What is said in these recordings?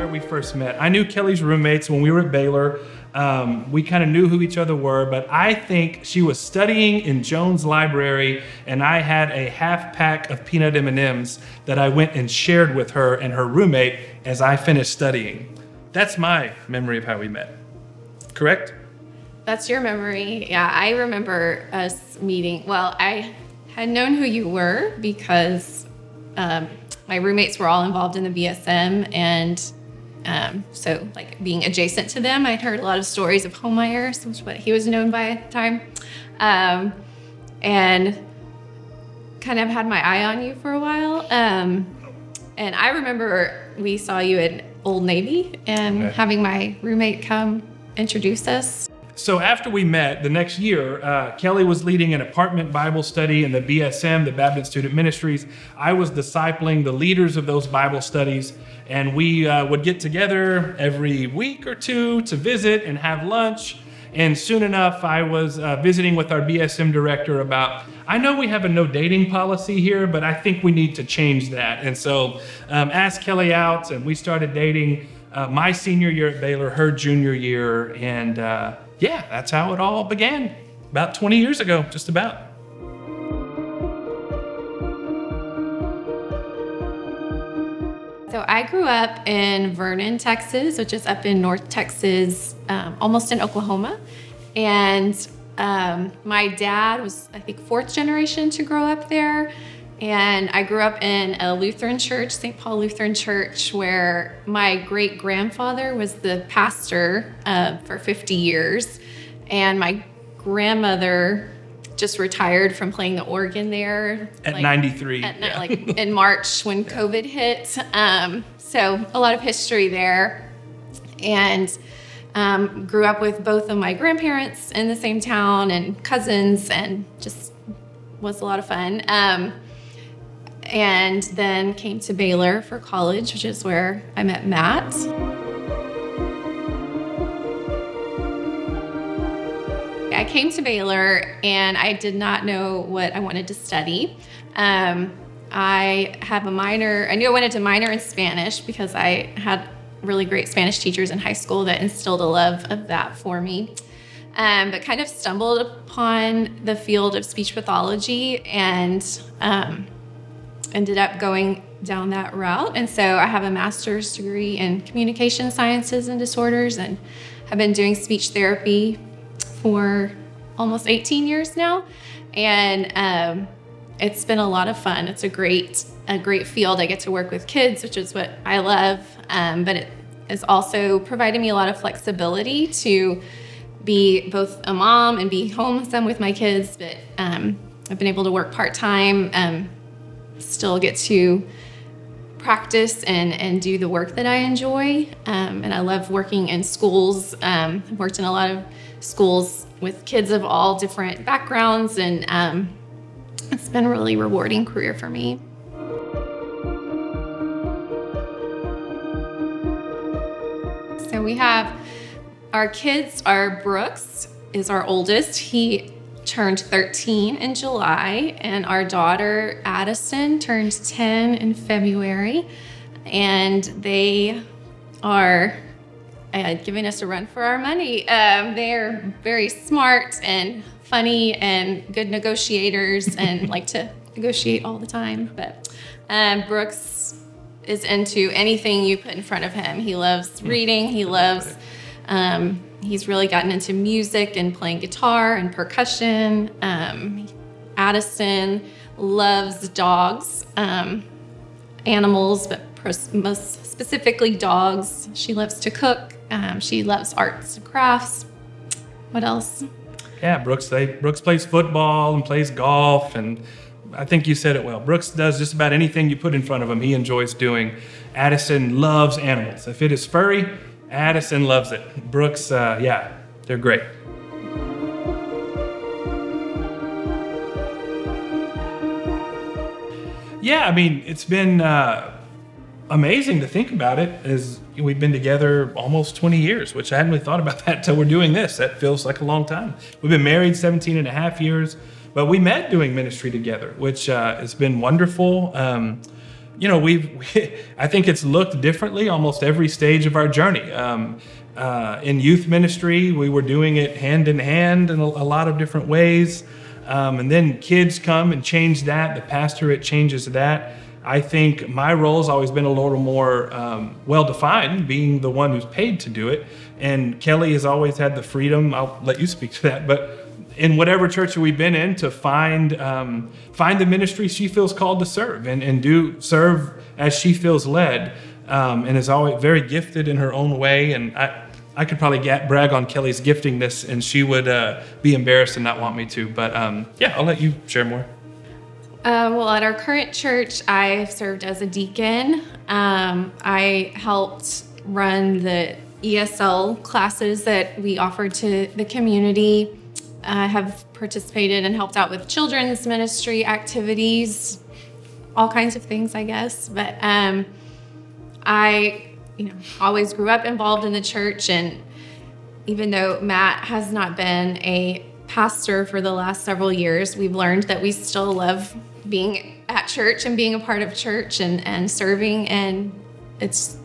where we first met. I knew Kelley's roommates when we were at Baylor. We kind of knew who each other were, but I think she was studying in Jones Library, and I had a half pack of peanut M&Ms that I went and shared with her and her roommate as I finished studying. That's my memory of how we met. Correct? That's your memory. Yeah, I remember us meeting. Well, I had known who you were because my roommates were all involved in the BSM, and so like being adjacent to them, I'd heard a lot of stories of Homeyers, which is what he was known by at the time, and kind of had my eye on you for a while. And I remember we saw you at Old Navy and having my roommate come introduce us. So after we met the next year, Kelley was leading an apartment Bible study in the BSM, the Baptist Student Ministries. I was discipling the leaders of those Bible studies, and we would get together every week or two to visit and have lunch. And soon enough, I was visiting with our BSM director about, I know we have a no dating policy here, but I think we need to change that. And so asked Kelley out, and we started dating my senior year at Baylor, her junior year, and yeah, that's how it all began, about 20 years ago, just about. So I grew up in Vernon, Texas, which is up in North Texas, almost in Oklahoma. And my dad was, I think, fourth generation to grow up there. And I grew up in a Lutheran church, St. Paul Lutheran Church, where my great-grandfather was the pastor for 50 years. And my grandmother just retired from playing the organ there. At 93. Like in March when COVID hit. So a lot of history there. And grew up with both of my grandparents in the same town and cousins, and just was a lot of fun. And then came to Baylor for college, which is where I met Matt. I came to Baylor and I did not know what I wanted to study. I have a minor, I knew I wanted to minor in Spanish because I had really great Spanish teachers in high school that instilled a love of that for me. But kind of stumbled upon the field of speech pathology and ended up going down that route. And so I have a master's degree in communication sciences and disorders, and have been doing speech therapy for almost 18 years now. And it's been a lot of fun. It's a great field. I get to work with kids, which is what I love. But it has also provided me a lot of flexibility to be both a mom and be home some with my kids. But I've been able to work part-time, still get to practice and do the work that I enjoy. And I love working in schools. I've worked in a lot of schools with kids of all different backgrounds, and it's been a really rewarding career for me. So we have our kids. Our Brooks is our oldest. He turned 13 in July, and our daughter Addison turned 10 in February, and they are giving us a run for our money. They're very smart and funny and good negotiators and like to negotiate all the time. But Brooks is into anything you put in front of him. He loves reading. He loves, he's really gotten into music and playing guitar and percussion. Addison loves dogs, animals, but most specifically dogs. She loves to cook. She loves arts and crafts. What else? Yeah, Brooks plays football and plays golf, and I think you said it well. Brooks does just about anything you put in front of him, he enjoys doing. Addison loves animals. If it is furry, Addison loves it. Brooks, yeah, they're great. Yeah, I mean, it's been amazing to think about it, as we've been together almost 20 years, which I hadn't really thought about that until we're doing this. That feels like a long time. We've been married 17 and a half years, but we met doing ministry together, which has been wonderful. I think it's looked differently almost every stage of our journey. In youth ministry, we were doing it hand in hand in a lot of different ways. And then kids come and change that. The pastorate changes that. I think my role has always been a little more well-defined, being the one who's paid to do it. And Kelley has always had the freedom, I'll let you speak to that, but in whatever church we've been in, to find the ministry she feels called to serve and serve as she feels led, and is always very gifted in her own way. And I could probably brag on Kelley's giftingness, and she would be embarrassed and not want me to. But I'll let you share more. Well, at our current church, I served as a deacon. I helped run the ESL classes that we offered to the community. I have participated and helped out with children's ministry activities, all kinds of things, I guess. But I always grew up involved in the church, and even though Matt has not been a pastor for the last several years, we've learned that we still love being at church and being a part of church and serving, and it's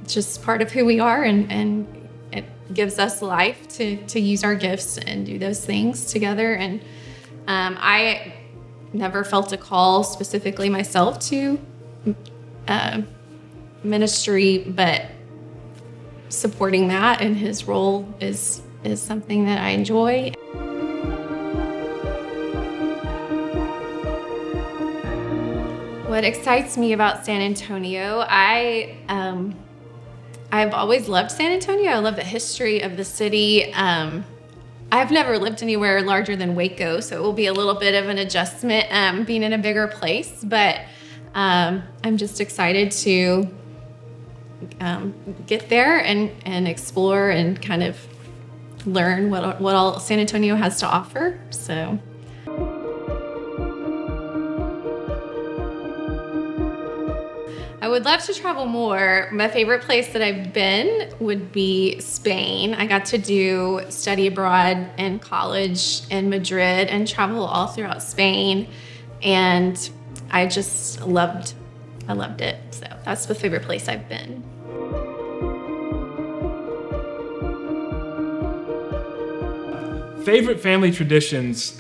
just part of who we are, and it gives us life to use our gifts and do those things together. And I never felt a call specifically myself to ministry, but supporting Matt in his role is something that I enjoy. What excites me about San Antonio, I've always loved San Antonio. I love the history of the city. I've never lived anywhere larger than Waco, so it will be a little bit of an adjustment being in a bigger place, but I'm just excited to get there and explore and kind of learn what all San Antonio has to offer. So. I would love to travel more. My favorite place that I've been would be Spain. I got to study abroad in college in Madrid and travel all throughout Spain, and I loved it. So that's the favorite place I've been. Favorite family traditions.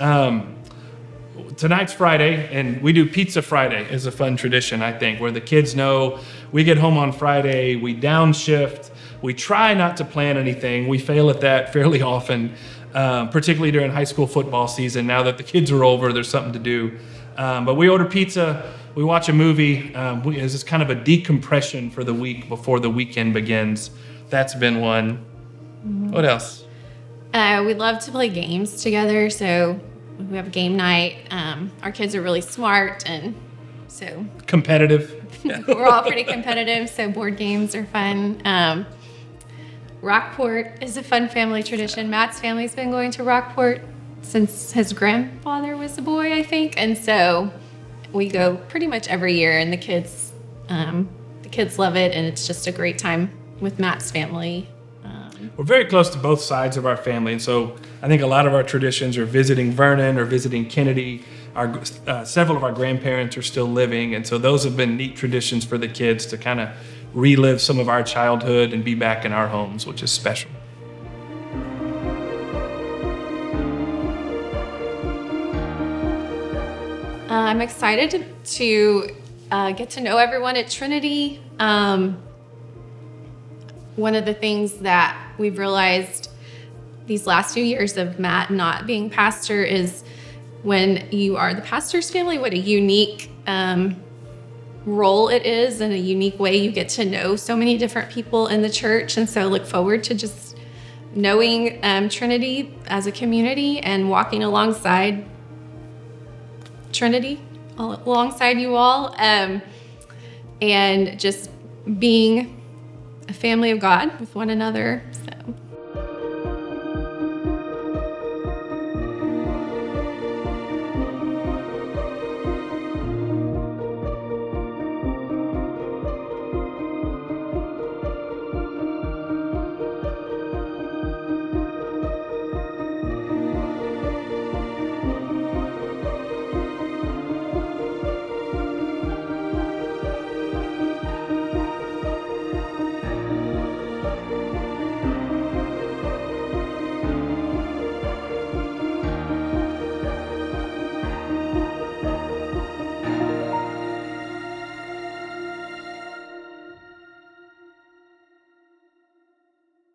Tonight's Friday, and we do Pizza Friday is a fun tradition, I think, where the kids know we get home on Friday, we downshift, we try not to plan anything. We fail at that fairly often, particularly during high school football season. Now that the kids are over, there's something to do. But we order pizza, we watch a movie. It's just kind of a decompression for the week before the weekend begins. That's been one. Mm-hmm. What else? We love to play games together, so we have game night. Our kids are really smart, and so competitive. We're all pretty competitive, so board games are fun. Rockport is a fun family tradition. Matt's family's been going to Rockport since his grandfather was a boy, I think, and so we go pretty much every year, and the kids love it, and it's just a great time with Matt's family. We're very close to both sides of our family, and so I think a lot of our traditions are visiting Vernon or visiting Kennedy. Several of our grandparents are still living, and so those have been neat traditions for the kids to kind of relive some of our childhood and be back in our homes, which is special. I'm excited to get to know everyone at Trinity. One of the things that we've realized these last few years of Matt not being pastor is when you are the pastor's family, what a unique role it is, and a unique way you get to know so many different people in the church. And so I look forward to just knowing Trinity as a community and walking alongside Trinity, alongside you all, and just being a family of God with one another.